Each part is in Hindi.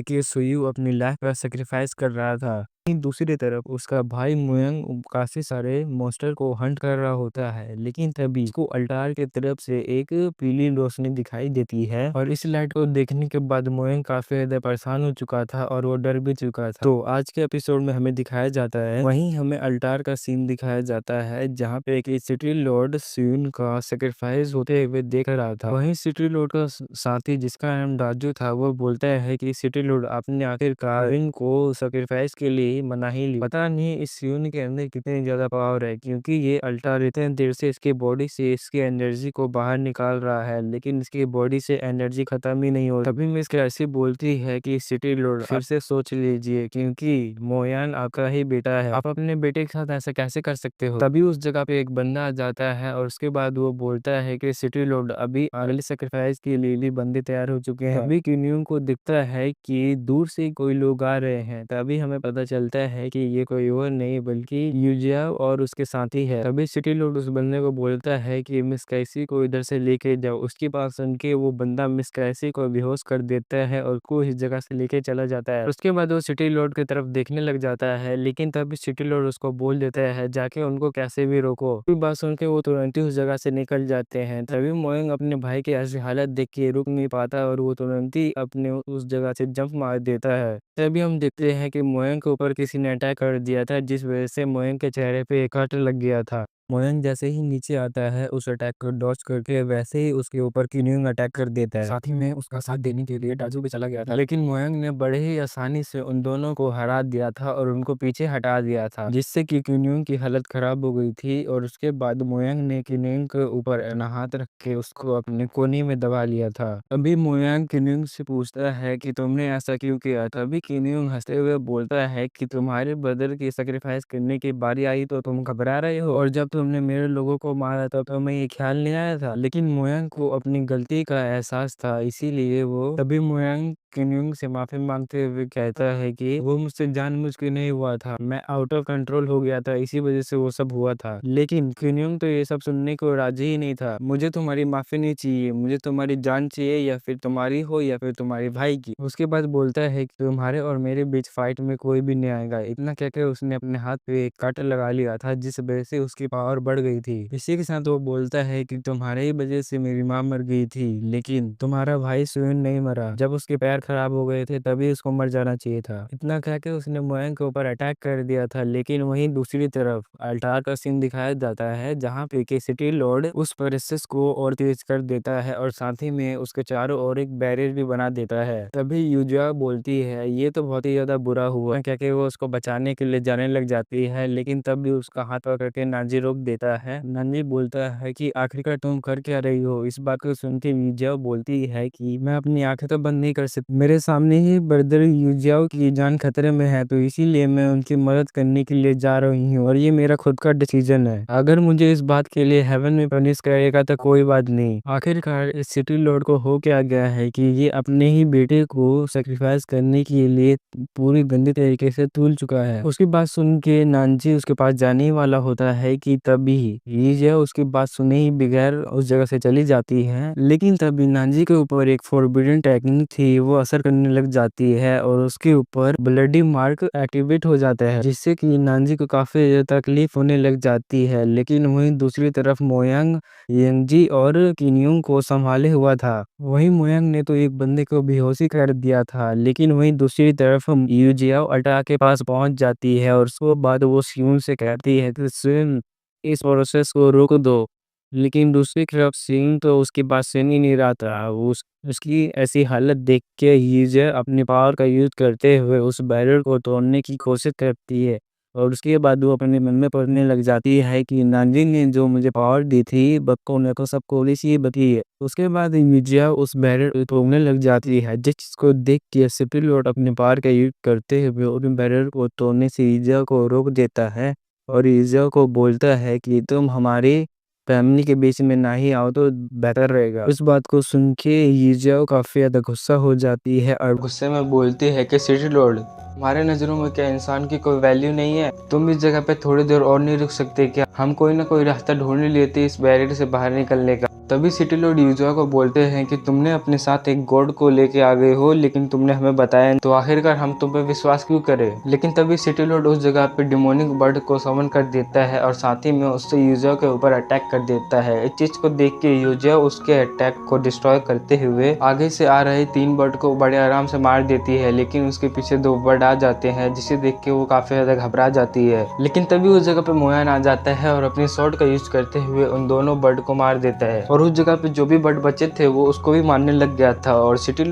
कि सुयू अपनी लाइफ का सैक्रिफाइस कर रहा था। वहीं दूसरी तरफ उसका भाई मुयंग काफी सारे मॉन्स्टर को हंट कर रहा होता है, लेकिन तभी उसको अल्टार की तरफ से एक पीली रोशनी दिखाई देती है और इस लाइट को देखने के बाद मुयंग काफी ज्यादा परेशान हो चुका था और वो डर भी चुका था। तो आज के एपिसोड में हमें दिखाया जाता है, वहीं हमें अल्टार का सीन दिखाया जाता है जहाँ पे एक सिटी लॉर्ड स्यून का सेक्रीफाइस होते हुए देख रहा था। वहीं सिटी लॉर्ड का साथी जिसका नाम राजू था वो बोलता है कि सिटी लॉर्ड आपने आखिरकार इनको सेक्रीफाइस के लिए मना ही ली। पता नहीं इस स्यून के अंदर कितनी ज्यादा पावर है, क्योंकि ये अल्टार इतने देर से इसके बॉडी से इसकी एनर्जी को बाहर निकाल रहा है, लेकिन इसकी बॉडी से एनर्जी खत्म ही नहीं हो। तभी मिस कैसी बोलती है कि सिटी लॉर्ड फिर से सोच लीजिए, क्योंकि मोयान आपका ही बेटा है, आप अपने बेटे के साथ ऐसा कैसे कर सकते हो। तभी उस जगह पे एक बंदा आ जाता है और उसके बाद वो बोलता है कि सिटी लॉर्ड अभी अगले सेक्रीफाइस के लिए भी बंदे तैयार हो चुके हैं। अभी क्यूनियन को दिखता है कि दूर से कोई लोग आ रहे हैं। तभी हमें पता चलता है कि ये कोई और नहीं बल्कि यूजिया और उसके साथी है। तभी सिटी लॉर्ड उस बंदे को बोलता है कि मिस कैसी को इधर से लेके जाओ। उसके पास सुन के वो बंदा मिस कैसी को बेहोश कर देता है और को इस जगह से लेके चला जाता है। उसके बाद वो सिटी लॉर्ड की तरफ देखने लग जाता है, लेकिन तभी सिटी लॉर्ड उसको बोल देता है जाके उनको कैसे भी रोको। ये बात सुन के वो तुरंत ही उस जगह से निकल जाते हैं। तभी मोयंग अपने भाई की ऐसी हालत देख के रुक नहीं पाता और वो तुरंत ही अपने उस जगह से जंप मार देता है। तभी हम देखते हैं कि मोयंग के ऊपर किसी ने अटैक कर दिया था, जिस वजह से मोयंग के चेहरे पे एक कट लग गया था। मोयंग जैसे ही नीचे आता है उस अटैक को डॉज करके वैसे ही उसके ऊपर किन्युंग अटैक कर देता है। साथ ही में उसका साथ देने के लिए डाजू भी चला गया था, लेकिन मोयंग ने बड़े ही आसानी से उन दोनों को हरा दिया था और उनको पीछे हटा दिया था, जिससे कि किन्युंग की हालत खराब हो गई थी। और उसके बाद मोयंग ने किन्युंग के ऊपर अपना हाथ रख के उसको अपने कोनी में दबा लिया था। अभी मोयंग किन्युंग से पूछता है कि तुमने ऐसा क्यों किया। तभी किन्युंग हंसते हुए बोलता है कि तुम्हारे ब्रदर की सेक्रीफाइस करने की बारी आई तो तुम घबरा रहे हो, और जब तुमने मेरे लोगों को मारा तब तुम्हें ये ख्याल नहीं आया था। लेकिन मोयंग को अपनी गलती का एहसास था, इसीलिए वो तभी मोयंग किन्युंग से माफी मांगते हुए कहता है कि वो मुझसे जानबूझ के नहीं हुआ था, मैं आउट ऑफ कंट्रोल हो गया था, इसी वजह से वो सब हुआ था। लेकिन किन्युंग तो ये सब सुनने को राजी ही नहीं था। मुझे तुम्हारी माफी नहीं चाहिए, मुझे तुम्हारी जान चाहिए, या फिर तुम्हारी हो या फिर तुम्हारे भाई की। उसके बाद बोलता है कि तुम्हारे और मेरे बीच फाइट में कोई भी नहीं आएगा। इतना कहकर उसने अपने हाथ पे एक कट लगा लिया था, जिस वजह से उसकी पावर बढ़ गई थी। इसी के साथ वो बोलता है कि तुम्हारे ही वजह से मेरी माँ मर गई थी, लेकिन तुम्हारा भाई सुयन नहीं मरा। जब उसके पैर खराब हो गए थे तभी उसको मर जाना चाहिए था। इतना कहकर उसने मोयंग के ऊपर अटैक कर दिया था। लेकिन वहीं दूसरी तरफ अल्टार का सीन दिखाया जाता है, जहाँ पे के सिटी लॉर्ड उस प्रोसेस को और तेज कर देता है और साथ ही में उसके चारों ओर एक बैरियर भी बना देता है। तभी यूजिया बोलती है ये तो बहुत ही ज्यादा बुरा हुआ, कहके वो उसको बचाने के लिए जाने लग जाती है, लेकिन तब भी उसका हाथ पकड़ के नांजी रोक देता है। नांजी बोलता है कि आखिरकार तुम कर क्या रही हो। इस बात को सुनते यूजिया बोलती है कि मैं अपनी आंखें तो बंद नहीं कर सकती, मेरे सामने ही ब्रदर यूजियाओ की जान खतरे में है, तो इसीलिए मैं उनकी मदद करने के लिए जा रही हूँ और ये मेरा खुद का डिसीजन है। अगर मुझे इस बात के लिए हेवन में पनिश करेगा तो कोई बात नहीं। आखिरकार इस सिटी लॉर्ड को हो क्या गया है कि ये अपने ही बेटे को सेक्रीफाइस करने के लिए पूरी गंदी तरीके से तूल चुका है। उसकी बात सुन के नानजी उसके पास जाने ही वाला होता है कि तभी लीजिया उसकी बात सुने ही बगैर उस जगह से चली जाती है। लेकिन तभी नानजी के ऊपर एक फॉरबिडन टेक्निक थी, वो असर करने लग जाती है और उसके ऊपर ब्लडी मार्क एक्टिवेट हो जाता है, जिससे कि नानजी को काफी तकलीफ होने लग जाती है। लेकिन वहीं दूसरी तरफ मोयंग यंगजी और किन्युंग को संभाले हुआ था। वहीं मोयंग ने तो एक बंदे को बेहोशी कर दिया था। लेकिन वहीं दूसरी तरफ यूजियाओ अल्टा के पास पहुंच जाती है और उसके बाद वो स्यून से कहती है कि स्यून इस प्रोसेस को रोक दो। लेकिन दूसरी तरफ स्यून तो उसकी बात सुन ही नहीं रहा था। उसकी ऐसी हालत देख के यूजिया अपनी पावर का यूज करते हुए उस बैरियर को तोड़ने की कोशिश करती है और उसके बाद वो अपने मन में पढ़ने लग जाती है कि नानजी ने जो मुझे पावर दी थी बक्को ने को सबको इसी बती है। उसके बाद यूजिया उस बैरियर को तोड़ने लग जाती है, जिस चीज को देख के सिटी लॉर्ड अपने पावर का यूज करते हुए उन बैरियर को तोड़ने से यूजिया को रोक देता है और यूजिया को बोलता है कि तुम हमारी फैमिली के बीच में ना ही आओ तो बेहतर रहेगा। इस बात को सुन के यूजिया काफी ज्यादा गुस्सा हो जाती है और गुस्से में बोलती है कि सिटी लॉर्ड हमारे नजरों में क्या इंसान की कोई वैल्यू नहीं है। तुम इस जगह पे थोड़ी देर और नहीं रुक सकते क्या? हम कोई ना कोई रास्ता ढूंढ लेते इस बैरियर से बाहर निकलने का। तभी सिटी लॉर्ड यूजुआ को बोलते हैं कि तुमने अपने साथ एक गॉड को लेके आ गए हो, लेकिन तुमने हमें बताया नहीं, तो आखिरकार हम तुम पे विश्वास क्यों करें। लेकिन तभी सिटी लॉर्ड उस जगह पे डिमोनिक बर्ड को समन कर देता है और साथ ही में उससे यूजुआ के ऊपर अटैक कर देता है। इस चीज को देख के यूजुआ उसके अटैक को डिस्ट्रॉय करते हुए आगे से आ रहे 3 बर्ड को बड़े आराम से मार देती है, लेकिन उसके पीछे 2 बर्ड आ जाते हैं, जिसे देख के वो काफी ज्यादा घबरा जाती है। लेकिन तभी उस जगह पे मोयान आ जाता है और अपनी स्वॉर्ड का यूज करते हुए उन दोनों बर्ड को मार देता है, और उस जगह पे जो भी बर्ड बचे थे वो उसको भी मारने लग गया था। और सिटी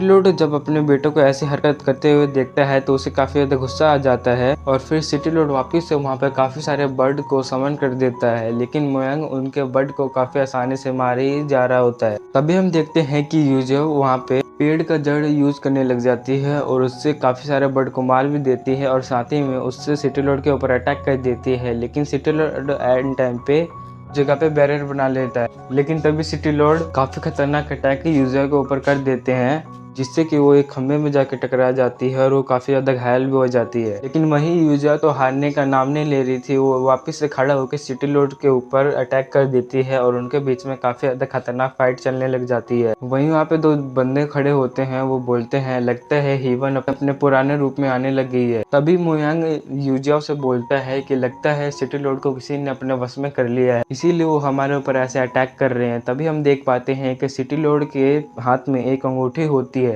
लॉर्ड जब अपने बेटों को ऐसी हरकत करते हुए देखता है तो उसे काफी ज्यादा गुस्सा आ जाता है, और फिर सिटी लॉर्ड वापिस से वहाँ पे काफी सारे बर्ड को समन कर देता है, लेकिन मोयांग उनके बर्ड को काफी आसानी से मार ही जा रहा होता है। तभी हम देखते हैं कि यूजो वहाँ पे पेड़ का जड़ यूज करने लग जाती है और उससे काफी सारे बर्ड को मार भी देती है, और साथ ही में उससे सिटी लॉर्ड के ऊपर अटैक कर देती है। लेकिन सिटी लॉर्ड एंड टाइम पे जगह पे बैरियर बना लेता है, लेकिन तभी सिटी लॉर्ड काफी खतरनाक अटैक यूजर के ऊपर कर देते हैं, जिससे कि वो एक खंबे में जाके टकरा जाती है और वो काफी ज्यादा घायल भी हो जाती है। लेकिन वही यूजर तो हारने का नाम नहीं ले रही थी, वो वापस से खड़ा होकर सिटी लॉर्ड के ऊपर अटैक कर देती है और उनके बीच में काफी ज्यादा खतरनाक फाइट चलने लग जाती है। वहीं वहाँ पे 2 बंदे खड़े होते हैं, वो बोलते हैं लगता है हीवन अपने पुराने रूप में आने लग गई है। तभी मोयांग यूजियाओ से बोलता है कि लगता है सिटी लॉर्ड को किसी ने अपने वश में कर लिया है, इसीलिए वो हमारे ऊपर ऐसे अटैक कर रहे हैं। तभी हम देख पाते हैं कि सिटी लॉर्ड के हाथ में एक अंगूठी होती है।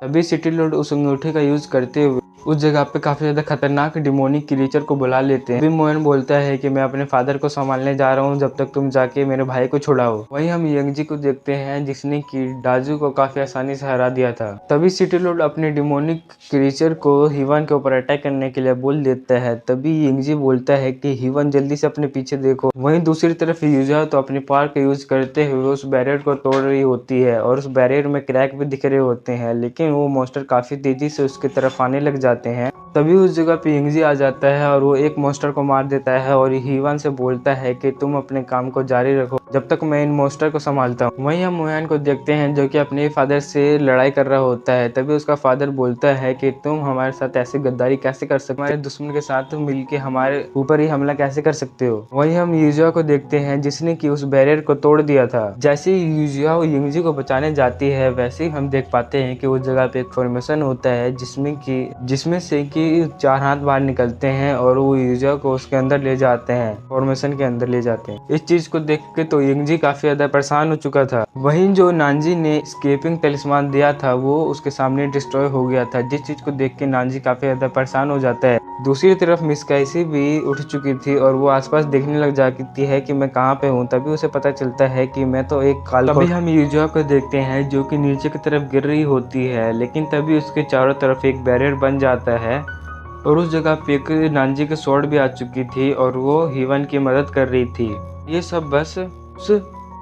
तभी सिटी लॉर्ड उस अंगूठी का यूज करते हुए उस जगह पे काफी ज्यादा खतरनाक डिमोनिक क्रीचर को बुला लेते हैं। तभी मोयन बोलता है कि मैं अपने फादर को संभालने जा रहा हूँ, जब तक तुम जाके मेरे भाई को छुड़ाओ। वहीं हम यंगजी को देखते हैं जिसने कि डाजू को काफी आसानी से हरा दिया था। तभी सिटी लॉर्ड अपने डिमोनिक क्रीचर को हिवन के ऊपर अटैक करने के लिए बोल देता है। तभी यंगजी बोलता है कि हिवन जल्दी से अपने पीछे देखो। वहीं दूसरी तरफ यूजा तो अपनी पावर का यूज करते हुए उस बैरियर को तोड़ रही होती है और उस बैरियर में क्रैक भी दिख रहे होते हैं, लेकिन वो मॉन्स्टर काफी तेजी से उसकी तरफ आने लग जाते हैं। तभी उस जगह पे यंगजी आ जाता है और वो एक मॉन्स्टर को मार देता है और हिवन से बोलता है कि तुम अपने काम को जारी रखो जब तक मैं इन मॉन्स्टर को संभालता हूँ। वहीं हम मोयान को देखते हैं जो कि अपने फादर से लड़ाई कर रहा होता है। तभी उसका फादर बोलता है कि तुम हमारे साथ ऐसी गद्दारी कैसे कर सकते हो, हमारे दुश्मन के साथ मिलके हमारे ऊपर ही हमला कैसे कर सकते हो। वहीं हम यूजिया को देखते हैं जिसने कि उस बैरियर को तोड़ दिया था। जैसे ही यूजिया यंगजी को बचाने जाती है वैसे ही हम देख पाते हैं कि उस जगह पे एक फॉर्मेशन होता है जिसमें से कि 4 हाथ बाहर निकलते हैं और वो यूजिया को उसके अंदर ले जाते हैं, फॉर्मेशन के अंदर ले जाते हैं। इस चीज को देख के तो यंगजी काफी ज्यादा परेशान हो चुका था। वहीं जो नानजी ने स्केपिंग तलिस्मान दिया था वो उसके सामने डिस्ट्रॉय हो गया था, जिस चीज को देख के नानजी काफी ज्यादा परेशान हो जाता है। दूसरी तरफ मिस कैसी भी उठ चुकी थी और वो आसपास देखने लग जाती है कि मैं कहाँ पे हूँ। तभी उसे पता चलता है कि मैं तो एक काल। तभी हम यूजिया को देखते हैं जो कि नीचे की तरफ गिर रही होती है, लेकिन तभी उसके चारों तरफ एक बैरियर बन जाता है और उस जगह पे एक नानजी की स्वॉर्ड भी आ चुकी थी और वो हिवन की मदद कर रही थी। ये सब बस उस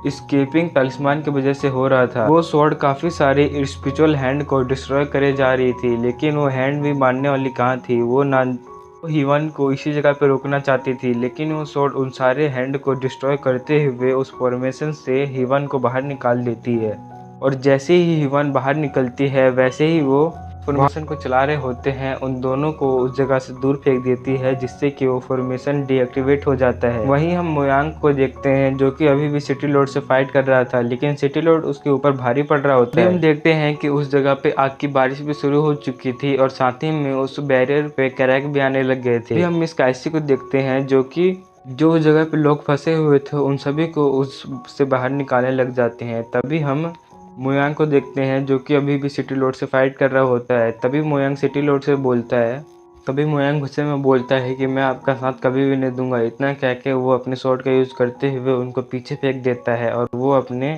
स्केपिंग तलिस्मान की वजह से हो रहा था। वो स्वॉर्ड काफी सारे स्पिरिचुअल हैंड को डिस्ट्रॉय करे जा रही थी, लेकिन वो हैंड भी मारने वाली कहाँ थी। वो हिवन को इसी जगह पे रोकना चाहती थी, लेकिन वो स्वॉर्ड उन सारे हैंड को डिस्ट्रॉय करते हुए उस फॉर्मेशन से हिवन को बाहर निकाल देती है। और जैसे ही हिवन बाहर निकलती है वैसे ही वो फॉर्मेशन को चला रहे होते हैं उन दोनों को उस जगह से दूर फेंक देती है, जिससे कि वो फॉर्मेशन डीएक्टिवेट हो जाता है। वहीं हम मोयांग को देखते हैं जो कि अभी भी सिटी लॉर्ड से फाइट कर रहा था, लेकिन सिटी लॉर्ड उसके ऊपर भारी पड़ रहा होता है। हम देखते हैं कि उस जगह पे आग की बारिश भी शुरू हो चुकी थी और साथ ही में उस बैरियर पे क्रैक भी आने लग गए थे। हम मिस काइसी को देखते हैं जो जगह पे लोग फंसे हुए थे उन सभी को उससे बाहर निकालने लग जाते हैं। तभी हम मोयांग को देखते हैं जो कि अभी भी सिटी लॉर्ड से फाइट कर रहा होता है। तभी मोयांग सिटी लॉर्ड से बोलता है, तभी मोयांग गुस्से में बोलता है कि मैं आपका साथ कभी भी नहीं दूंगा। इतना कह के वो अपने स्वॉर्ड का यूज करते हुए उनको पीछे फेंक देता है और वो अपने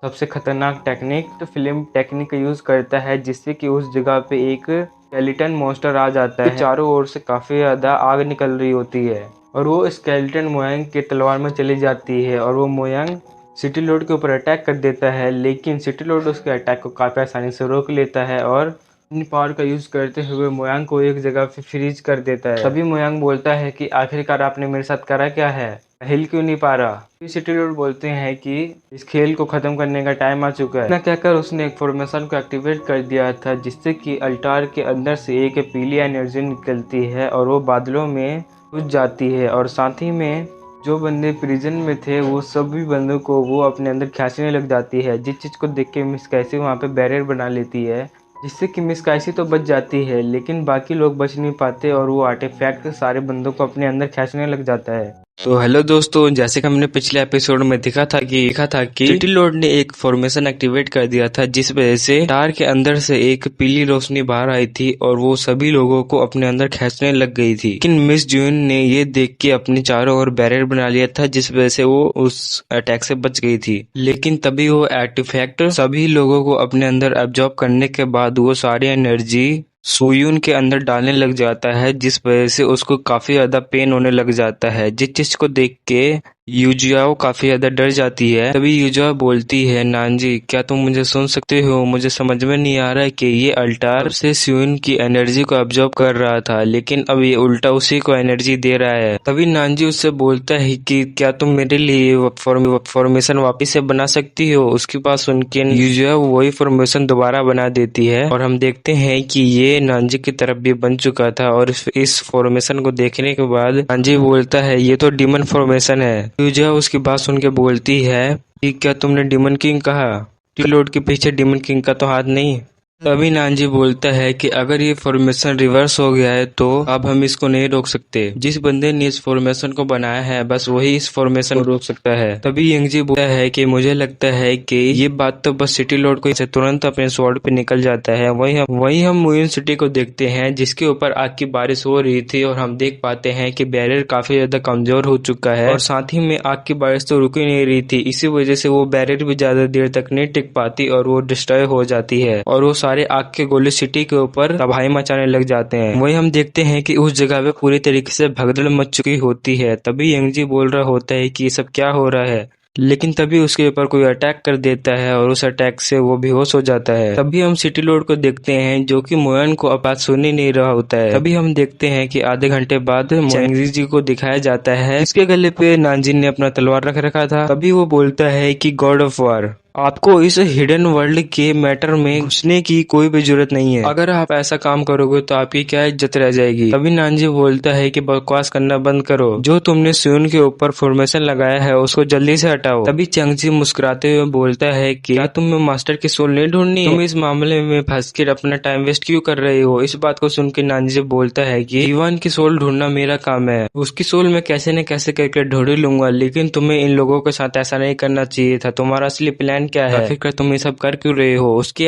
सबसे खतरनाक टेक्निक फिल्म टेक्निक का यूज करता है, जिससे कि उस जगह पे एक स्केलेटन मॉन्स्टर आ जाता है। चारों ओर से काफी ज्यादा आग निकल रही होती है और वो स्केलेटन मोयांग के तलवार में चली जाती है और वो मोयांग सिटी लॉर्ड के ऊपर अटैक कर देता है, लेकिन सिटी लॉर्ड उसके अटैक को काफी आसानी से रोक लेता है और अपनी पावर का यूज करते हुए मोयांग को एक जगह पे फ्रीज कर देता है। तभी मोयांग बोलता है कि आखिरकार आपने मेरे साथ करा क्या है, हिल क्यों नहीं पा रहा। सिटी लॉर्ड बोलते हैं कि इस खेल को खत्म करने का टाइम आ चुका है। इतना कहकर उसने एक फॉर्मेशन को एक्टिवेट कर दिया था, जिससे कि अल्टार के अंदर से एक पीली एनर्जी निकलती है और वो बादलों में घुस जाती है और साथ ही में जो बंदे प्रिजन में थे वो सभी बंदों को वो अपने अंदर खींचने लग जाती है, जिस चीज़ को देख के मिस कैसी वहाँ पे बैरियर बना लेती है, जिससे कि मिस काइसी तो बच जाती है लेकिन बाकी लोग बच नहीं पाते और वो आर्टिफैक्ट सारे बंदों को अपने अंदर खींचने लग जाता है। तो हेलो दोस्तों, जैसे कि हमने पिछले एपिसोड में देखा था कि सिटी लॉर्ड ने एक फॉर्मेशन एक्टिवेट कर दिया था, जिस वजह से टार के अंदर से एक पीली रोशनी बाहर आई थी और वो सभी लोगों को अपने अंदर खींचने लग गई थी। लेकिन मिस जून ने ये देख के अपने चारों ओर बैरियर बना लिया था, जिस वजह से वो उस अटैक से बच गई थी। लेकिन तभी वो आर्टिफैक्ट सभी लोगों को अपने अंदर एब्जॉर्ब करने के बाद वो सारी एनर्जी सुयून के अंदर डालने लग जाता है, जिस वजह से उसको काफी ज्यादा पेन होने लग जाता है। जिस चीज को देख के यूजियाओ काफी ज्यादा डर जाती है। तभी यूजियाओ बोलती है, नानजी क्या तुम मुझे सुन सकते हो? मुझे समझ में नहीं आ रहा है कि ये अल्टार से सुयून की एनर्जी को अब्जॉर्ब कर रहा था, लेकिन अब ये उल्टा उसी को एनर्जी दे रहा है। तभी नानजी उससे बोलता है कि क्या तुम मेरे लिए फॉर्मेशन वापिस से बना सकती हो? उसकी बात सुन के यूजियाओ वही फॉर्मेशन दोबारा बना देती है और हम देखते हैं कि ये नानजी की तरफ भी बन चुका था। और इस फॉर्मेशन को देखने के बाद नानजी बोलता है, ये तो डीमन फॉर्मेशन है। यूजियाओ उसकी बात सुन के बोलती है कि क्या तुमने डीमन किंग कहा? लॉर्ड के पीछे डीमन किंग का तो हाथ नहीं। तभी नानजी बोलता है कि अगर ये फॉर्मेशन रिवर्स हो गया है तो अब हम इसको नहीं रोक सकते। जिस बंदे ने इस फॉर्मेशन को बनाया है बस वही इस फॉर्मेशन को रोक सकता है। तभी यंगजी बोलता है कि मुझे लगता है कि ये बात तो बस सिटी लॉर्ड को इसे तुरंत अपने स्वॉर्ड पे निकल जाता है। वही हम मुइन सिटी को देखते हैं, जिसके ऊपर आग की बारिश हो रही थी और हम देख पाते हैं कि बैरियर काफी ज्यादा कमजोर हो चुका है और साथ ही में आग की बारिश तो रुक ही नहीं रही थी। इसी वजह से वो बैरियर भी ज्यादा देर तक नहीं टिक पाती और वो डिस्ट्रॉय हो जाती है और वो सारे आग के गोले सिटी के ऊपर तबाही मचाने लग जाते हैं। वही हम देखते हैं कि उस जगह पे पूरी तरीके से भगदड़ मच चुकी होती है। तभी यंगजी बोल रहा होता है कि ये सब क्या हो रहा है, लेकिन तभी उसके ऊपर कोई अटैक कर देता है और उस अटैक से वो बेहोश हो जाता है। तभी हम सिटी लॉर्ड को देखते हैं जो कि मोयन को अब बात सुन ही नहीं रहा होता है। तभी हम देखते हैं कि आधे घंटे बाद चैंगजी जी को दिखाया जाता है, इसके गले पे नानजिन ने अपना तलवार रख रखा था। तभी वो बोलता है कि गॉड ऑफ वॉर, आपको इस हिडन वर्ल्ड के मैटर में घुसने की कोई भी जरूरत नहीं है। अगर आप ऐसा काम करोगे तो आपकी क्या इज्जत रह जाएगी। तभी नानजी बोलता है कि बकवास करना बंद करो, जो तुमने सुयून के ऊपर फॉर्मेशन लगाया है उसको जल्दी से हटाओ। तभी चैंगजी मुस्कुराते हुए बोलता है कि क्या तुम्हें मास्टर की सोल नहीं ढूंढनी? तुम इस मामले में फंस कर अपना टाइम वेस्ट क्यों कर रहे हो? इस बात को सुन के नानजी बोलता है कि इवान की सोल ढूंढना मेरा काम है, उसकी सोल मैं कैसे न कैसे करके ढूंढ लूंगा, लेकिन तुम्हें इन लोगों के साथ ऐसा नहीं करना चाहिए था। तुम्हारा असली प्लान क्या है? फिर तुम ये सब कर क्यों रहे हो? उसकी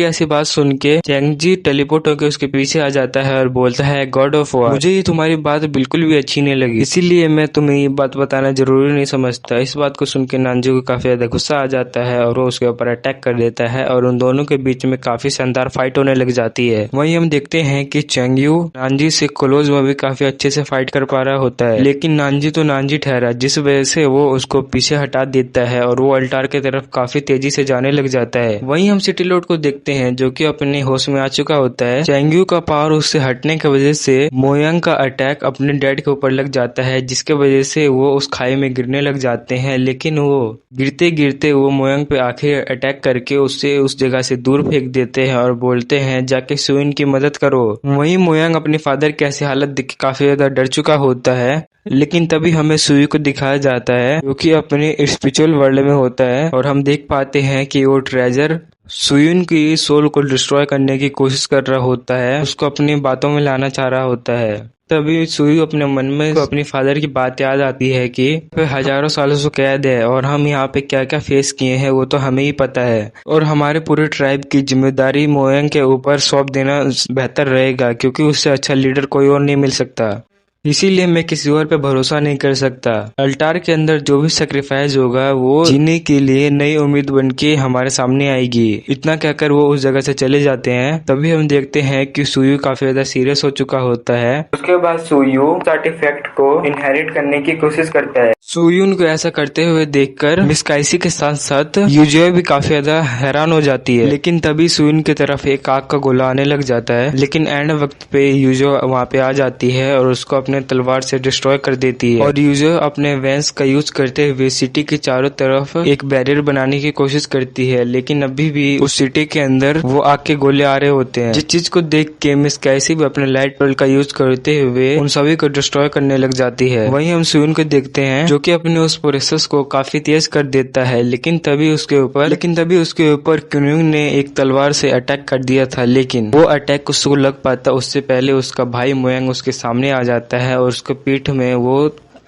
ऐसी बात सुन के चैंगजी टेलीपोर्ट होकर उसके पीछे आ जाता है और बोलता है, गॉड ऑफ वॉर, मुझे ये तुम्हारी बात बिल्कुल भी अच्छी नहीं लगी, इसीलिए मैं तुम्हें ये बात बताना जरूरी नहीं समझता। इस बात को सुन के नानजी को काफी ज्यादा गुस्सा आ जाता है और वो उसके ऊपर अटैक कर देता है और उन दोनों के बीच में काफी शानदार फाइट होने लग जाती है। वहीं हम देखते हैं कि चैंगयू नानजी से क्लोज में भी काफी अच्छे से फाइट कर पा रहा होता है, लेकिन नानजी तो नानजी ठहरा, जिस वजह से वो उसको पीछे हटा देता है और वो अल्टार की तरफ काफी तेजी से जाने लग जाता है। वहीं हम सिटी लॉर्ड को देखते हैं जो कि अपने होश में आ चुका होता है। चैंगयू का पावर उससे हटने की वजह से मोयांग का अटैक अपने डैड के ऊपर लग जाता है, जिसके वजह से वो उस खाई में गिरने लग जाते हैं। लेकिन वो गिरते गिरते वो मोयांग पे आखिर अटैक करके उससे उस जगह से दूर फेंक देते हैं और बोलते हैं, जाके सुइन की मदद करो। वहीं मोयांग अपने फादर की ऐसी हालत देख के काफी ज्यादा डर चुका होता है, लेकिन तभी हमें सुई को दिखाया जाता है जो कि अपने स्पिरिचुअल वर्ल्ड में होता है और हम देख पाते हैं कि वो ट्रेजर सुयुन की सोल को डिस्ट्रॉय करने की कोशिश कर रहा होता है, उसको अपनी बातों में लाना चाह रहा होता है। तभी सुयू अपने मन में अपनी फादर की बात याद आती है कि हजारों सालों से कैद है और हम यहाँ पे क्या क्या फेस किए हैं वो तो हमें ही पता है और हमारे पूरे ट्राइब की जिम्मेदारी मोयंग के ऊपर सौंप देना बेहतर रहेगा, क्योंकि उससे अच्छा लीडर कोई और नहीं मिल सकता। इसीलिए मैं किसी और पे भरोसा नहीं कर सकता। अल्टार के अंदर जो भी सेक्रीफाइस होगा वो जीने के लिए नई उम्मीद बन के हमारे सामने आएगी। इतना कहकर वो उस जगह से चले जाते हैं। तभी हम देखते हैं कि सुयू काफी ज्यादा सीरियस हो चुका होता है। उसके बाद सुयू आर्टिफैक्ट को इनहेरिट करने की कोशिश करता है। सुयून को ऐसा करते हुए देखकर मिस काइसी के साथ साथ यूजियो भी काफी ज्यादा हैरान हो जाती है, लेकिन तभी सुयून की तरफ एक आग का गोला आने लग जाता है। लेकिन एंड वक्त पे यूजियो वहाँ पे आ जाती है और उसको अपने अपने तलवार से डिस्ट्रॉय कर देती है और यूजर अपने वेंस का यूज करते हुए सिटी के चारों तरफ एक बैरियर बनाने की कोशिश करती है, लेकिन अभी भी उस सिटी के अंदर वो आग के गोले आ रहे होते हैं। जिस चीज को देख के मिस कैसी भी अपने लाइट पर्ल का यूज करते हुए उन सभी को डिस्ट्रॉय करने लग जाती है। वहीं हम सुन को देखते हैं जो कि अपने उस प्रोसेस को काफी तेज कर देता है, लेकिन तभी उसके ऊपर क्यूनिंग ने एक तलवार से अटैक कर दिया था, लेकिन वो अटैक उसको लग पाता उससे पहले उसका भाई मोयांग उसके सामने आ जाता है और उसके पीठ में वो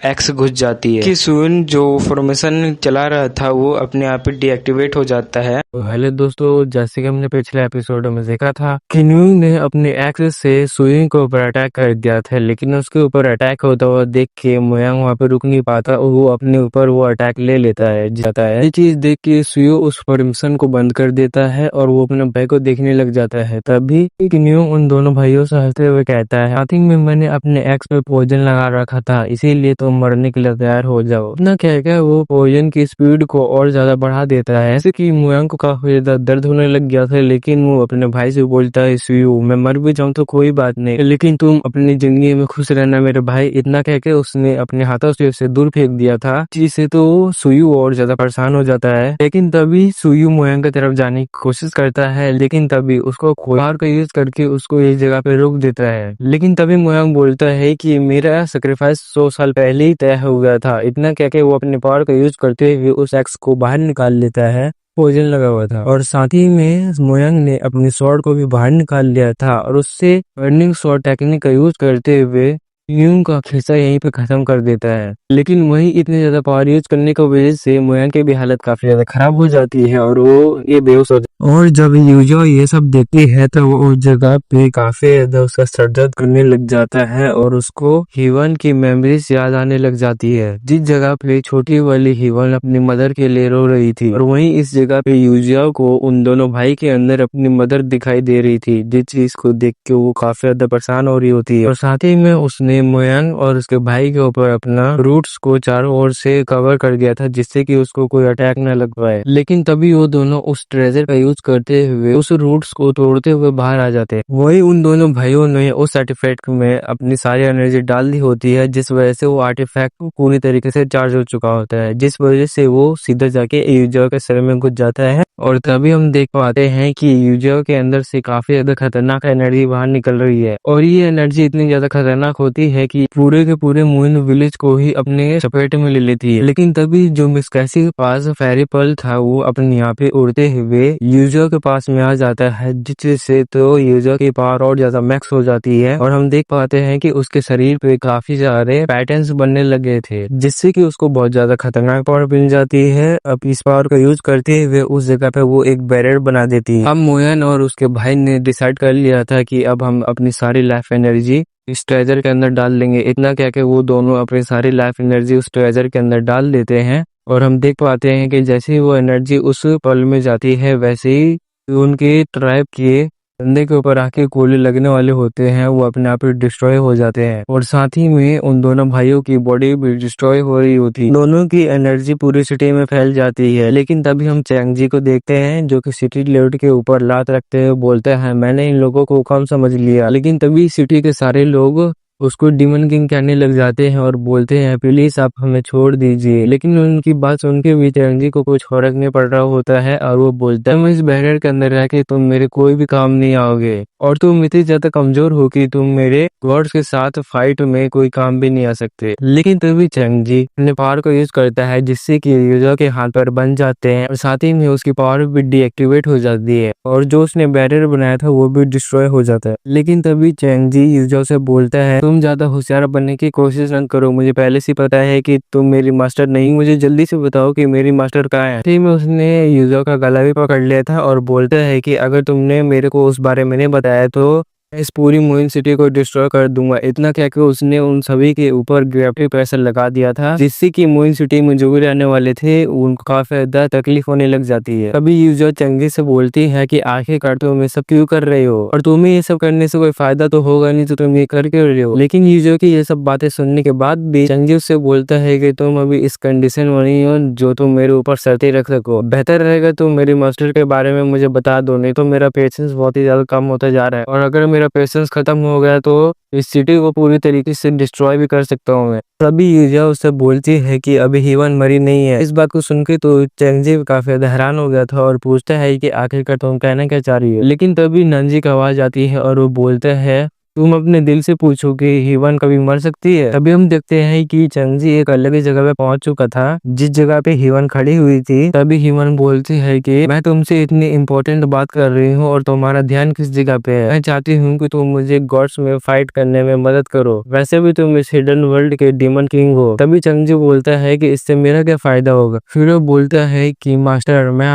एक्स घुस जाती है कि सुन जो फॉर्मेशन चला रहा था वो अपने आप ही डीएक्टिवेट हो जाता है। हेलो दोस्तों, जैसे कि हमने पिछले एपिसोड में देखा था कि न्यूंग ने अपने एक्स से सुइंग के ऊपर अटैक कर दिया था, लेकिन उसके ऊपर अटैक होता हुआ देख के मोयांग वहाँ पे रुक नहीं पाता और वो अपने ऊपर वो अटैक ले लेता है ये चीज देख के सुयो उस फॉर्मेशन को बंद कर देता है और वो अपने भाई को देखने लग जाता है। तभी न्यूंग उन दोनों भाइयों से हंसते हुए कहता है, स्टार्टिंग में मैंने अपने एक्स पे पॉइजन लगा रखा था, इसीलिए तुम मरने के लिए तैयार हो जाओ। इतना कहकर वो पॉइजन की स्पीड को और ज्यादा बढ़ा देता है, ऐसे कि मोयांग को काफी ज्यादा दर्द होने लग गया था, लेकिन वो अपने भाई से बोलता है, सुयो मैं मर भी जाऊं तो कोई बात नहीं, लेकिन तुम अपनी जिंदगी में खुश रहना मेरे भाई। इतना कहकर उसने अपने हाथों से उसे दूर फेंक दिया था, जिससे तो सुयो और ज्यादा परेशान हो जाता है। लेकिन तभी सुयो मोयांग की तरफ जाने की कोशिश करता है, लेकिन तभी उसको खोलार का यूज करके उसको एक जगह पे रोक देता है। लेकिन तभी मोयांग बोलता है कि मेरा सेक्रीफाइस 100 साल पहले ही तय हो गया था। इतना कह के वो अपने पावर का यूज करते हुए उस एक्स को बाहर निकाल लेता है, पॉइजन लगा हुआ था, और साथ ही में मोयांग ने अपनी स्वॉर्ड को भी बाहर निकाल लिया था और उससे बर्निंग स्वॉर्ड टेक्निक का यूज करते हुए न्यूंग का खिस्सा यहीं पे खत्म कर देता है। लेकिन वही इतने ज्यादा पावर यूज करने की वजह से मोयांग की भी हालत काफी ज्यादा खराब हो जाती है और वो ये बेहोश हो जाता है। और जब यूजो ये सब देखती है तो वो उस जगह पे काफी ज्यादा उसका सर दर्द करने लग जाता है और उसको हिवन की मेमोरीज याद आने लग जाती है, जिस जगह पे छोटी वाली हिवन अपनी मदर के लिए रो रही थी। और वहीं इस जगह पे यूजिया को उन दोनों भाई के अंदर अपनी मदर दिखाई दे रही थी, जिस चीज को देख के वो काफी ज्यादा परेशान हो रही होती है। और साथ ही में उसने मोयांग और उसके भाई के ऊपर अपना रूट्स को चारों ओर से कवर कर दिया था, जिससे कि उसको कोई अटैक न लग पाए। लेकिन तभी वो दोनों उस ट्रेजर का यूज करते हुए उस रूट्स को तोड़ते हुए बाहर आ जाते हैं। वही उन दोनों भाइयों ने उस आर्टिफैक्ट में अपनी सारी एनर्जी डाल दी होती है, जिस वजह से वो आर्टिफैक्ट पूरी तरीके से चार्ज हो चुका होता है, जिस वजह से वो सीधा जाके यूजर के सर में घुस जाता है। और तभी हम देख पाते हैं कि यूजर के अंदर से काफी ज्यादा खतरनाक एनर्जी बाहर निकल रही है, और ये एनर्जी इतनी ज्यादा खतरनाक होती है कि पूरे के पूरे मून विलेज को ही अपने चपेट में ले लेती है। लेकिन तभी जो मिस कैसी के पास फेरी पर्ल था वो अपने यहाँ पे उड़ते हुए यूजर के पास में आ जाता है, जिससे तो यूजर की पावर और ज्यादा मैक्स हो जाती है। और हम देख पाते हैं कि उसके शरीर पे काफी सारे पैटर्न्स बनने लगे थे, जिससे कि उसको बहुत ज्यादा खतरनाक पावर मिल जाती है। अब इस पावर का यूज करते हुए उस जगह पे वो एक बैरियर बना देती है। अब मोयन और उसके भाई ने डिसाइड कर लिया था कि अब हम अपनी सारी लाइफ एनर्जी इस ट्रेजर के अंदर डाल लेंगे। इतना क्या कि वो दोनों अपनी सारी लाइफ एनर्जी उस ट्रेजर के अंदर डाल देते हैं, और हम देख पाते हैं कि जैसे ही वो एनर्जी उस पल में जाती है, वैसे ही उनके ट्राइब के बंदे के ऊपर आके गोले लगने वाले होते हैं, वो अपने आप ही डिस्ट्रॉय हो जाते हैं। और साथ ही में उन दोनों भाइयों की बॉडी भी डिस्ट्रॉय हो रही होती है। दोनों की एनर्जी पूरी सिटी में फैल जाती है। लेकिन तभी हम चैंग जी को देखते हैं, जो कि सिटी लेवल के ऊपर लात रखते हुए बोलते हैं, मैंने इन लोगों को कम समझ लिया। लेकिन तभी सिटी के सारे लोग उसको डीमन किंग कहने लग जाते हैं और बोलते हैं, प्लीज आप हमें छोड़ दीजिए। लेकिन उनकी बात सुन के भी चैंग जी को कुछ फर्क नहीं पड़ रहा होता है, और वो बोलता है, तुम इस बैरियर के अंदर रह के तुम मेरे कोई भी काम नहीं आओगे, और तुम इतनी ज्यादा कमजोर हो कि तुम मेरे गॉड्स के साथ फाइट में कोई काम भी नहीं आ सकते। लेकिन तभी चैंग जी अपने पावर को यूज करता है, जिससे कि यूजर के हाथ पर बन जाते हैं, और साथ ही में उसकी पावर भी डीएक्टिवेट हो जाती है, और जो उसने बैरियर बनाया था वो भी डिस्ट्रॉय हो जाता है। लेकिन तभी चैंग जी यूजर से बोलता है, तुम ज्यादा होशियार बनने की कोशिश न करो, मुझे पहले से पता है कि तुम मेरी मास्टर नहीं, मुझे जल्दी से बताओ कि मेरी मास्टर कहाँ है। ठीक में उसने यूजर का गला भी पकड़ लिया था और बोलता है कि अगर तुमने मेरे को उस बारे में नहीं बताया तो इस पूरी मोइन सिटी को डिस्ट्रॉय कर दूंगा। इतना क्या कि उसने उन सभी के ऊपर ग्रेविटी प्रेशर लगा दिया था, जिससे कि मोइन सिटी में जो भी रहने वाले थे उनको काफी ज्यादा तकलीफ होने लग जाती है। तभी यूजर चंगी से बोलती है कि आखिरकार तुम ये सब क्यों कर रहे हो, और तुम्हें ये सब करने से कोई फायदा तो होगा नहीं, तो तुम ये कर क्यों रहे हो। लेकिन यूजर की ये सब बातें सुनने के बाद भी चंगी उससे बोलता है कि तुम अभी इस कंडीशन में नहीं हो जो तुम मेरे ऊपर शर्तें रख सको। बेहतर रहेगा तुम मेरी मास्टर के बारे में मुझे बता दो, नहीं तो मेरा पेशेंस बहुत ही ज्यादा कम होता जा रहा है, और अगर मेरा पेशेंस खत्म हो गया तो इस सिटी को पूरी तरीके से डिस्ट्रॉय भी कर सकता हूँ मैं। तभी यूजिया उससे बोलती है कि अभी हिवन मरी नहीं है। इस बात को सुन के तो चेंजी काफी ज्यादा हैरान हो गया था और पूछता है कि आखिरकार तुम कहना क्या चाह रही हो। लेकिन तभी नंजी की आवाज आती है और वो बोलता है, तुम अपने दिल से पूछो कि हिवन कभी मर सकती है। तभी हम देखते हैं कि चंगजी एक अलग ही जगह पे पहुंच चुका था, जिस जगह पे हिवन खड़ी हुई थी। तभी हिवन बोलती है कि मैं तुमसे इतनी इम्पोर्टेंट बात कर रही हूँ और तुम्हारा ध्यान किस जगह पे है। मैं चाहती हूँ कि तुम मुझे गॉड्स में फाइट करने में मदद करो, वैसे भी तुम इस हिडन वर्ल्ड के डीमन किंग हो। तभी चंगजी बोलता है कि इससे मेरा क्या फायदा होगा। फिर वो बोलता है कि मास्टर, मैं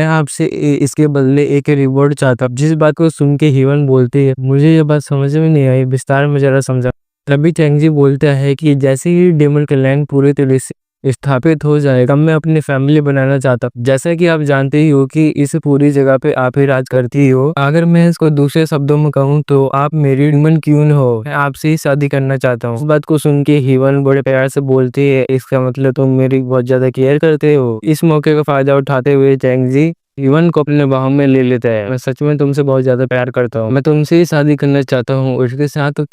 आपसे इसके बदले एक रिवॉर्ड चाहता हूँ। जिस बात को सुन के हिवन बोलती है, मुझे ये बात समझ में नहीं आई, विस्तार में जरा समझा। तभी चेंगजी बोलता है कि जैसे ही डेमन का लैंड पूरी तरह से स्थापित हो जाएगा, मैं अपनी फैमिली बनाना चाहता हूँ। जैसा कि आप जानते ही हो कि इस पूरी जगह पे आप ही राज करती हो। अगर मैं इसको दूसरे शब्दों में कहूँ तो आप मेरी ह्यूमन क्वीन हो, मैं आपसे ही शादी करना चाहता हूँ। इस बात को सुन के हिवन बड़े प्यार से बोलती है, इसका मतलब तुम मेरी बहुत ज्यादा केयर करते हो। इस मौके का फायदा उठाते हुए चेंगजी इवन को अपने बाहों में ले लेता है। मैं सच में तुमसे बहुत ज्यादा प्यार करता हूँ, मैं तुमसे ही शादी करना चाहता हूँ। उसके साथ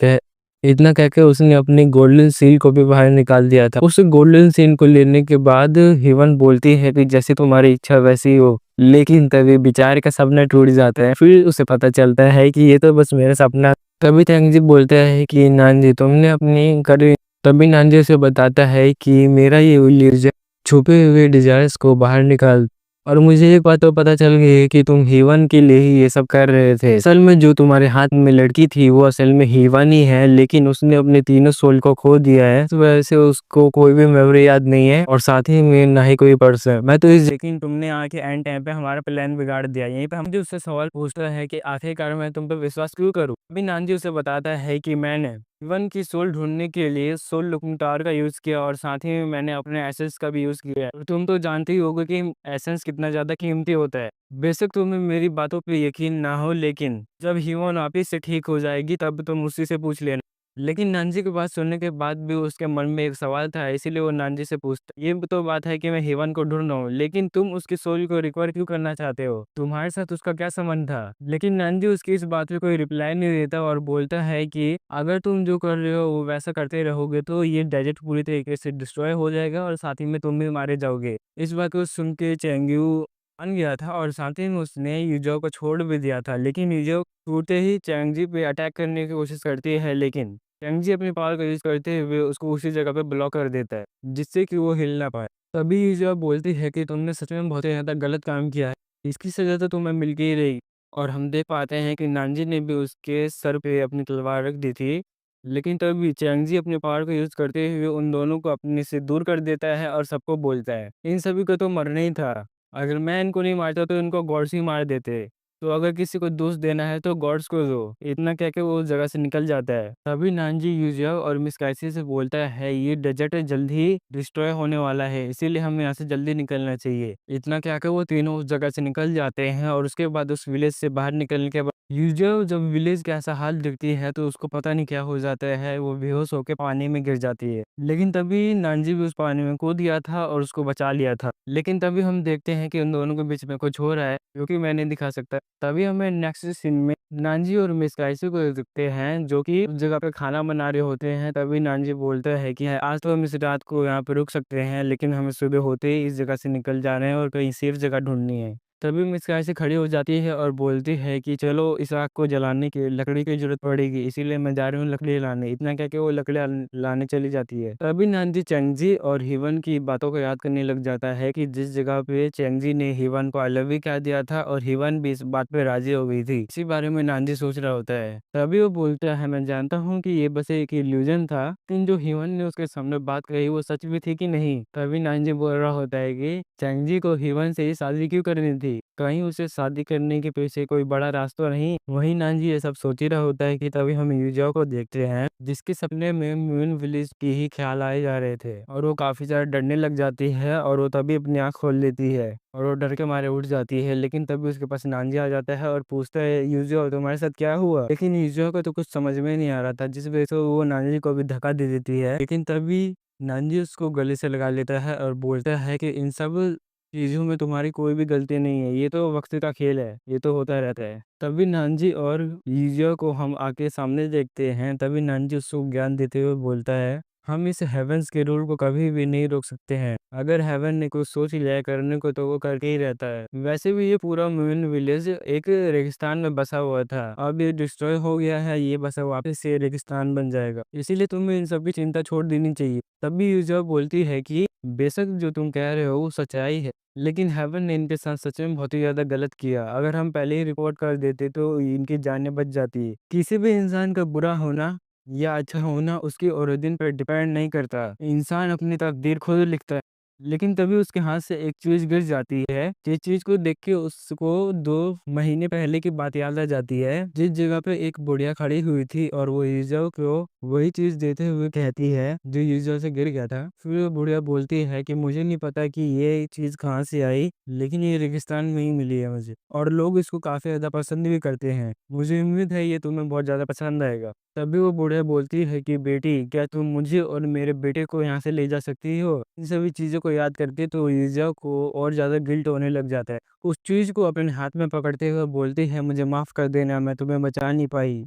इतना कह के उसने अपनी गोल्डन सील को भी बाहर निकाल दिया था। उस गोल्डन सील को लेने के बाद हिवन बोलती है कि जैसी तुम्हारी इच्छा वैसी हो। लेकिन तभी बेचारे का सपना टूट जाता है। फिर उसे पता चलता है कि ये तो बस मेरा सपना। तभी चेंगजी बोलता है कि नानजी तुमने अपनी करी। तभी नानजी उसे बताता है कि मेरा ये इल्यूजन छुपे हुए डिजायर्स को बाहर निकाल। और मुझे एक बात तो पता चल गई है कि तुम हीवन के लिए ही ये सब कर रहे थे। असल में जो तुम्हारे हाथ में लड़की थी वो असल में हीवन ही है, लेकिन उसने अपने तीनों सोल को खो दिया है। तो वैसे उसको कोई भी मेमोरी याद नहीं है और साथ ही में ना ही कोई पर्सन। मैं तो इस लेकिन तुमने आके एंड टाइम पे हमारा प्लान बिगाड़ दिया। यहीं पे हम जो उससे सवाल पूछता है कि आखिरकार मैं तुम पे विश्वास क्यों करूं। अभी नानजी उसे बताता है कि मैंने वन की सोल ढूंढने के लिए सोल लुकिंग टावर का यूज किया और साथ ही में मैंने अपने एसेंस का भी यूज किया है। तुम तो जानते ही होगे कि एसेंस कितना ज्यादा कीमती होता है। बेशक तुम्हें मेरी बातों पे यकीन ना हो, लेकिन जब ह्यूमन वापिस से ठीक हो जाएगी तब तुम उसी से पूछ लेना। लेकिन नानजी की बात सुनने के बाद भी उसके मन में एक सवाल था, इसीलिए वो नानजी से पूछता, ये तो बात है कि मैं हेवन को ढूंढ रहा हूँ, लेकिन तुम उसकी सोल को रिकवर क्यों करना चाहते हो, तुम्हारे साथ उसका क्या संबंध था। लेकिन नानजी उसकी इस बात पे कोई रिप्लाई नहीं देता और बोलता है कि अगर तुम जो कर रहे हो वो वैसा करते रहोगे तो ये डेजर्ट पूरी तरीके से डिस्ट्रॉय हो जाएगा और साथ ही में तुम भी मारे जाओगे। इस बात को सुन के चेंगयू मान गया था और साथ ही में उसने यूजो को छोड़ भी दिया था। लेकिन यूजो टूटते ही चेंगजी पे अटैक करने की कोशिश करती है, लेकिन चेंगजी अपनी पावर का यूज करते हुए उसको उसी जगह पे ब्लॉक कर देता है, जिससे कि वो हिल ना पाए। तभी यूजो बोलती है कि तुमने सच में बहुत ही ज्यादा गलत काम किया है, इसकी सजा तो तुम्हें मिल के ही रही। और हम देख पाते हैं कि नानजी ने भी उसके सर पे अपनी तलवार रख दी थी। लेकिन तभी चैंगजी अपने पावर को यूज करते हुए उन दोनों को अपने से दूर कर देता है और सबको बोलता है, इन सभी को तो मरना ही था। अगर मैं इनको नहीं मारता तो इनको गॉड्स ही मार देते। तो अगर किसी को दोष देना है तो गॉड्स को दो। इतना कह के वो उस जगह से निकल जाता है। तभी नानजी यूजिया और मिस कैसी से बोलता है, ये डेजर्ट जल्द ही डिस्ट्रॉय होने वाला है, इसीलिए हमें यहाँ से जल्दी निकलना चाहिए। इतना क्या कर वो तीनों उस जगह से निकल जाते हैं और उसके बाद उस विलेज से बाहर निकलने के बाद यूजुअल जब विलेज का ऐसा हाल दिखती है तो उसको पता नहीं क्या हो जाता है, वो बेहोश होकर पानी में गिर जाती है। लेकिन तभी नानजी भी उस पानी में कूद गया था और उसको बचा लिया था। लेकिन तभी हम देखते हैं कि उन दोनों के बीच में कुछ हो रहा है जो कि मैं नहीं दिखा सकता। तभी हमें नेक्स्ट सीन में नानजी और मिस काइसू को देखते हैं जो कि उस जगह पे खाना बना रहे होते हैं। तभी नानजी बोलता है कि आज तो हम इस रात को यहाँ पे रुक सकते हैं, लेकिन हमें सुबह होते ही इस जगह से निकल जा रहे हैं और कहीं सेफ जगह ढूंढनी है। तभी मिस कैसे खड़ी हो जाती है और बोलती है कि चलो इस आग को जलाने की लकड़ी की जरूरत पड़ेगी, इसीलिए मैं जा रही हूँ लकड़ी लाने। इतना कह के वो लकड़ी लाने चली जाती है। तभी नानजी चेंगजी और हिवन की बातों को याद करने लग जाता है कि जिस जगह पे चेंगजी ने हिवन को आई लव यू कह दिया था और हिवन भी इस बात पे राजी हो गई थी, इसी बारे में नानजी सोच रहा होता है। तभी वो बोलता है, मैं जानता हूँ कि ये बस एक इल्यूजन था, लेकिन जो हिवन ने उसके सामने बात कही वो सच भी थी कि नहीं। तभी नानजी बोल रहा होता है कि चेंगजी को हिवन से ही शादी क्यों करनी थी, कहीं उसे शादी करने के पीछे कोई बड़ा रास्ता नहीं। वही नानजी ये सब सोच ही रहा होता है कि तभी हम यूजिया को देखते हैं जिसके सपने में मून विलेज की ही ख्याल आए जा रहे थे और वो काफी ज्यादा डरने लग जाती है और वो तभी अपनी आंख खोल लेती है और वो डर के मारे उठ जाती है। लेकिन तभी उसके पास नानजी आ जाता है और पूछता है, यूजिया तुम्हारे साथ क्या हुआ। लेकिन यूजिया को तो कुछ समझ में नहीं आ रहा था, जिस वजह से वो नानजी को भी धक्का दे देती है। लेकिन तभी नानजी उसको गले से लगा लेता है और बोलता है कि इन सब चीज़ों में तुम्हारी कोई भी गलती नहीं है, ये तो वक़्त का खेल है, ये तो होता रहता है। तभी नानजी और लीजिया को हम आके सामने देखते हैं, तभी नानजी उसको ज्ञान देते हुए बोलता है, हम इस हेवेंस के रूल को कभी भी नहीं रोक सकते हैं। अगर हेवन ने कुछ सोच लिया है करने को तो वो करके ही रहता है। वैसे भी ये पूरा मून विलेज एक रेगिस्तान में बसा हुआ था, अब ये डिस्ट्रॉय हो गया है, ये बसा वापस से रेगिस्तान बन जाएगा। इसीलिए तुम्हें इन सब की चिंता छोड़ देनी चाहिए। तभी यूज़र बोलती है कि बेशक जो तुम कह रहे हो वो सच्चाई है, लेकिन हेवन ने इनके साथ सच में बहुत ही ज़्यादा गलत किया। अगर हम पहले ही रिपोर्ट कर देते तो इनकी जानें बच जाती। किसी भी इंसान का बुरा होना या अच्छा होना उसकी ओरिजिन पर डिपेंड नहीं करता। इंसान अपनी तकदीर खुद लिखता है। लेकिन तभी उसके हाथ से एक चीज़ गिर जाती है, जिस चीज़ को देख के उसको 2 महीने पहले की बात याद आ जाती है, जिस जगह पे एक बुढ़िया खड़ी हुई थी और वो युज़ाओ को वही चीज़ देते हुए कहती है, जो युज़ाओ से गिर गया था। फिर वो बुढ़िया बोलती है कि मुझे नहीं पता कि ये चीज़ कहाँ से आई, लेकिन ये रेगिस्तान में ही मिली है मुझे और लोग इसको काफ़ी ज़्यादा पसंद भी करते हैं। मुझे उम्मीद है ये तुम्हें बहुत ज़्यादा पसंद आएगा। तभी वो बुढ़िया बोलती है कि बेटी, क्या तुम मुझे और मेरे बेटे को यहाँ से ले जा सकती हो? इन सभी चीज़ों को याद करके तो लीज़ा को और ज़्यादा गिल्ट होने लग जाता है। उस चीज़ को अपने हाथ में पकड़ते हुए बोलती है, मुझे माफ़ कर देना, मैं तुम्हें बचा नहीं पाई।